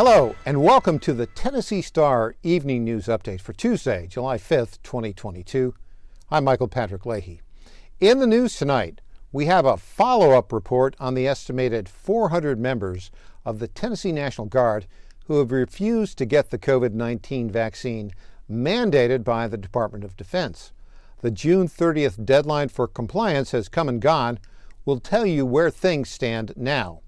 Hello, and welcome to the Tennessee Star Evening News Update for Tuesday, July 5th, 2022. I'm Patrick Leahy. In the news tonight, we have a follow-up report on the estimated 400 members of the Tennessee National Guard who have refused to get the COVID-19 vaccine mandated by the Department of Defense. The June 30th deadline for compliance has come and gone. We'll tell you where things stand now.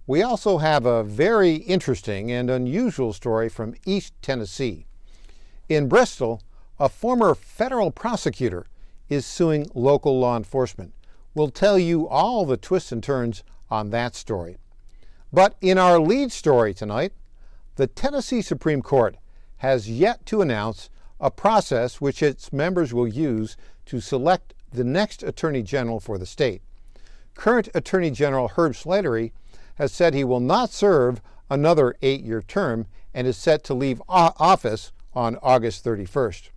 We also have a very interesting and unusual story from East Tennessee. In Bristol, a former federal prosecutor is suing local law enforcement. We'll tell you all the twists and turns on that story. But in our lead story tonight, the Tennessee Supreme Court has yet to announce a process which its members will use to select the next Attorney General for the state. Current Attorney General Herb Slattery has said he will not serve another 8-year term and is set to leave office on August 31st.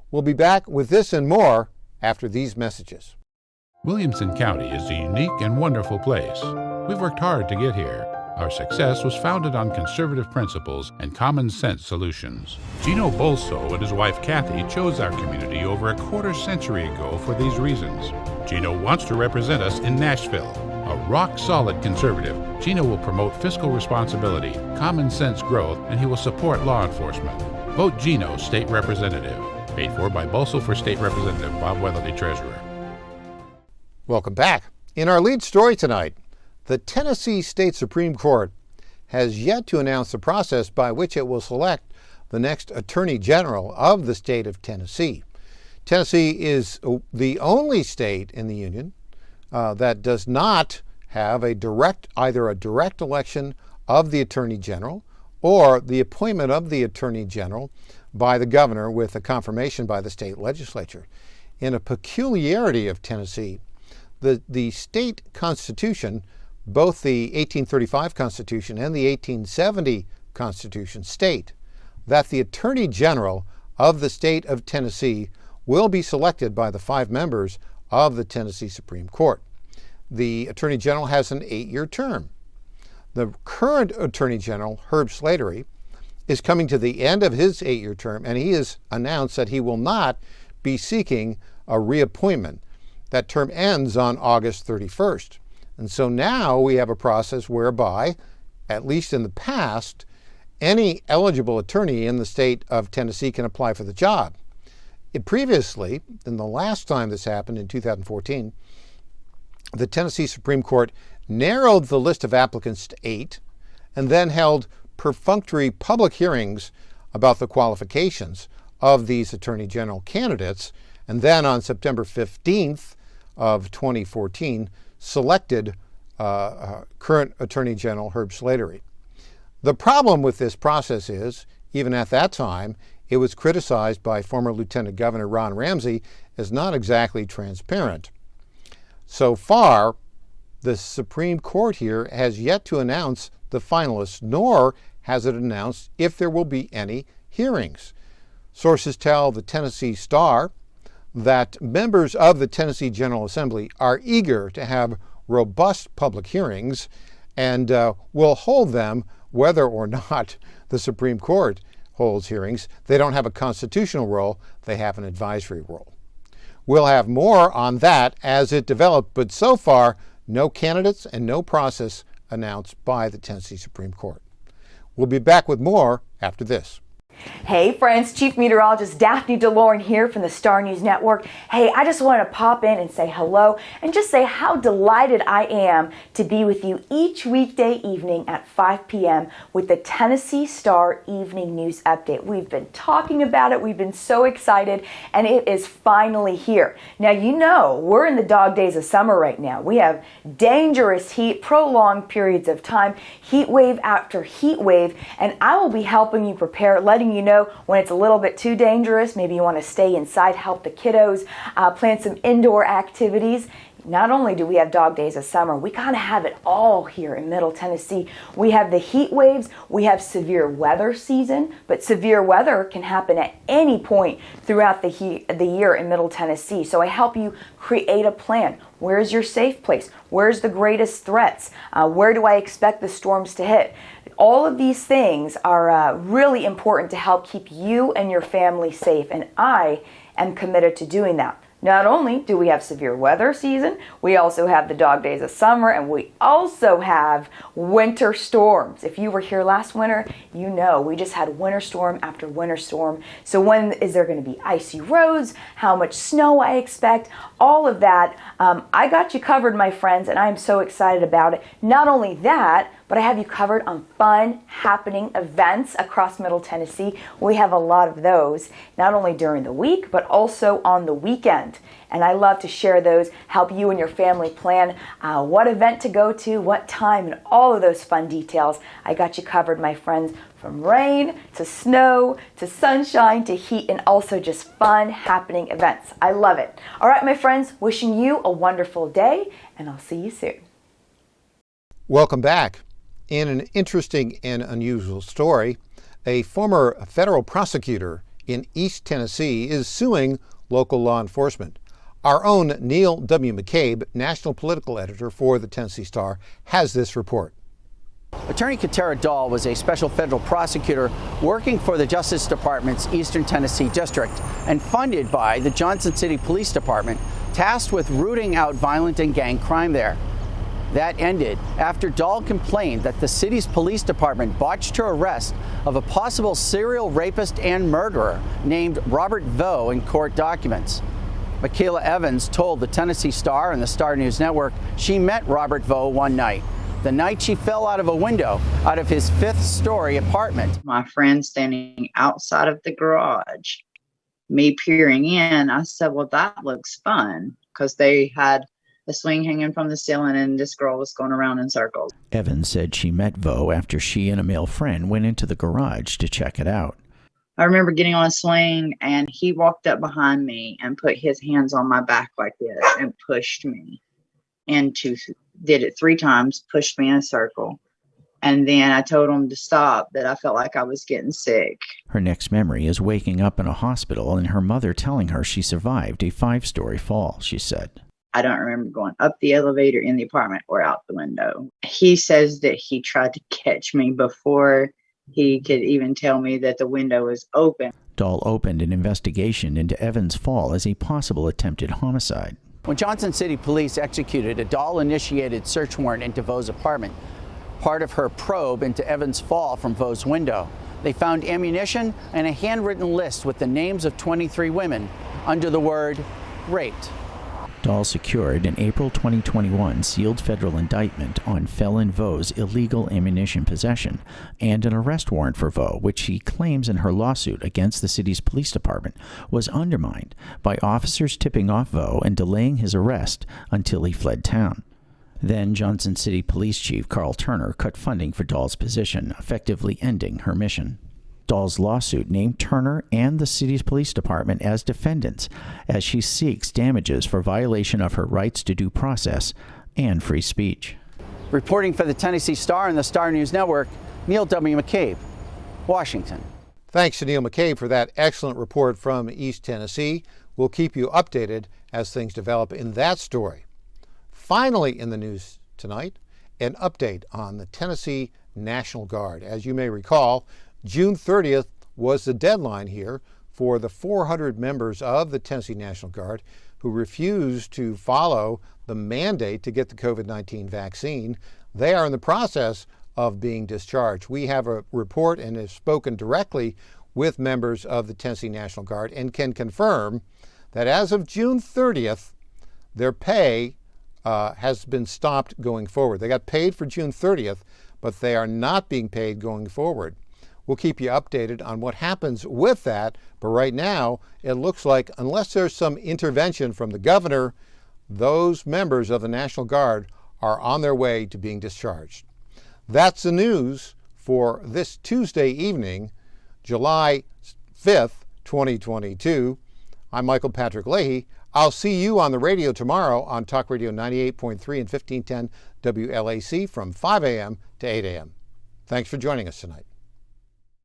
We'll be back with this and more after these messages. Williamson County is a unique and wonderful place. We've worked hard to get here. Our success was founded on conservative principles and common sense solutions. Gino Bolso and his wife Kathy chose our community over a quarter century ago for these reasons. Gino wants to represent us in Nashville. A rock-solid conservative, Gino will promote fiscal responsibility, common sense growth, and he will support law enforcement. Vote Gino, State Representative. Paid for by Bolso for State Representative Bob Weatherly, Treasurer. Welcome back. In our lead story tonight, the Tennessee State Supreme Court has yet to announce the process by which it will select the next Attorney General of the state of Tennessee. Tennessee is the only state in the Union that does not have either a direct election of the Attorney General or the appointment of the Attorney General by the governor with a confirmation by the state legislature. In a peculiarity of Tennessee, the state constitution, both the 1835 Constitution and the 1870 Constitution, state that the Attorney General of the state of Tennessee will be selected by the 5 members of the Tennessee Supreme Court. The Attorney General has an 8-year term. The current Attorney General, Herb Slattery, is coming to the end of his 8-year term, and he has announced that he will not be seeking a reappointment. That term ends on August 31st. And so now we have a process whereby, at least in the past, any eligible attorney in the state of Tennessee can apply for the job. Previously, in the last time this happened in 2014, the Tennessee Supreme Court narrowed the list of applicants to 8 and then held perfunctory public hearings about the qualifications of these Attorney General candidates, and then on September 15th of 2014 selected current Attorney General Herb Slattery. The problem with this process is, even at that time, it was criticized by former Lieutenant Governor Ron Ramsey as not exactly transparent. So far, the Supreme Court here has yet to announce the finalists, nor has it announced if there will be any hearings. Sources tell the Tennessee Star that members of the Tennessee General Assembly are eager to have robust public hearings and will hold them whether or not the Supreme Court holds hearings. They don't have a constitutional role, they have an advisory role. We'll have more on that as it develops, but so far, no candidates and no process announced by the Tennessee Supreme Court. We'll be back with more after this. Hey friends, Chief Meteorologist Daphne DeLorme here from the Star News Network. Hey, I just want to pop in and say hello and just say how delighted I am to be with you each weekday evening at 5 p.m. with the Tennessee Star Evening News Update. We've been talking about it, we've been so excited, and it is finally here. Now you know, we're in the dog days of summer right now. We have dangerous heat, prolonged periods of time, heat wave after heat wave, and I will be helping you prepare, letting you know when it's a little bit too dangerous. Maybe you want to stay inside, help the kiddos, plan some indoor activities. Not only do we have dog days of summer, we kind of have it all here in Middle Tennessee. We have the heat waves, we have severe weather season, but severe weather can happen at any point throughout the year in Middle Tennessee. So I help you create a plan. Where's your safe place? Where's the greatest threats? Where do I expect the storms to hit? All of these things are really important to help keep you and your family safe, and I am committed to doing that. Not only do we have severe weather season, we also have the dog days of summer, and we also have winter storms. If you were here last winter, you know we just had winter storm after winter storm. So when is there going to be icy roads? How much snow I expect? All of that. I got you covered, my friends, and I'm so excited about it. Not only that, but I have you covered on fun, happening events across Middle Tennessee. We have a lot of those, not only during the week, but also on the weekend. And I love to share those, help you and your family plan what event to go to, what time, and all of those fun details. I got you covered, my friends, from rain to snow to sunshine to heat, and also just fun, happening events. I love it. All right, my friends, wishing you a wonderful day, and I'll see you soon. Welcome back. In an interesting and unusual story, a former federal prosecutor in East Tennessee is suing local law enforcement. Our own Neil W. McCabe, national political editor for the Tennessee Star, has this report. Attorney Katara Dahl was a special federal prosecutor working for the Justice Department's Eastern Tennessee District and funded by the Johnson City Police Department, tasked with rooting out violent and gang crime there. That ended after Dahl complained that the city's police department botched her arrest of a possible serial rapist and murderer named Robert Vaux in court documents. Michaela Evans told the Tennessee Star and the Star News Network she met Robert Vaux one night, the night she fell out of a window out of his fifth-story apartment. My friend standing outside of the garage, me peering in, I said, well, that looks fun, because they had a swing hanging from the ceiling and this girl was going around in circles. Evans said she met Vaux after she and a male friend went into the garage to check it out. I remember getting on a swing and he walked up behind me and put his hands on my back like this and pushed me did it 3 times, pushed me in a circle. And then I told him to stop, that I felt like I was getting sick. Her next memory is waking up in a hospital and her mother telling her she survived a 5-story fall, she said. I don't remember going up the elevator in the apartment or out the window. He says that he tried to catch me before he could even tell me that the window was open. Dahl opened an investigation into Evans' fall as a possible attempted homicide. When Johnson City Police executed a Dahl-initiated search warrant into Vaux's apartment, part of her probe into Evans' fall from Vaux's window, they found ammunition and a handwritten list with the names of 23 women under the word raped. Dahl secured an April 2021 sealed federal indictment on felon Vaux's illegal ammunition possession and an arrest warrant for Vaux, which she claims in her lawsuit against the city's police department was undermined by officers tipping off Vaux and delaying his arrest until he fled town. Then Johnson City Police Chief Carl Turner cut funding for Dahl's position, effectively ending her mission. Dahl's lawsuit named Turner and the city's police department as defendants as she seeks damages for violation of her rights to due process and free speech. Reporting for the Tennessee Star and the Star News Network, Neil W. McCabe, Washington. Thanks to Neil McCabe for that excellent report from East Tennessee. We'll keep you updated as things develop in that story. Finally in the news tonight, an update on the Tennessee National Guard. As you may recall, June 30th was the deadline here for the 400 members of the Tennessee National Guard who refused to follow the mandate to get the COVID-19 vaccine. They are in the process of being discharged. We have a report and have spoken directly with members of the Tennessee National Guard and can confirm that as of June 30th, their pay has been stopped going forward. They got paid for June 30th, but they are not being paid going forward. We'll keep you updated on what happens with that, but right now it looks like unless there's some intervention from the governor, those members of the National Guard are on their way to being discharged. That's the news for this Tuesday evening, July 5th, 2022. I'm Michael Patrick Leahy. I'll see you on the radio tomorrow on Talk Radio 98.3 and 1510 WLAC from 5 a.m. to 8 a.m. Thanks for joining us tonight.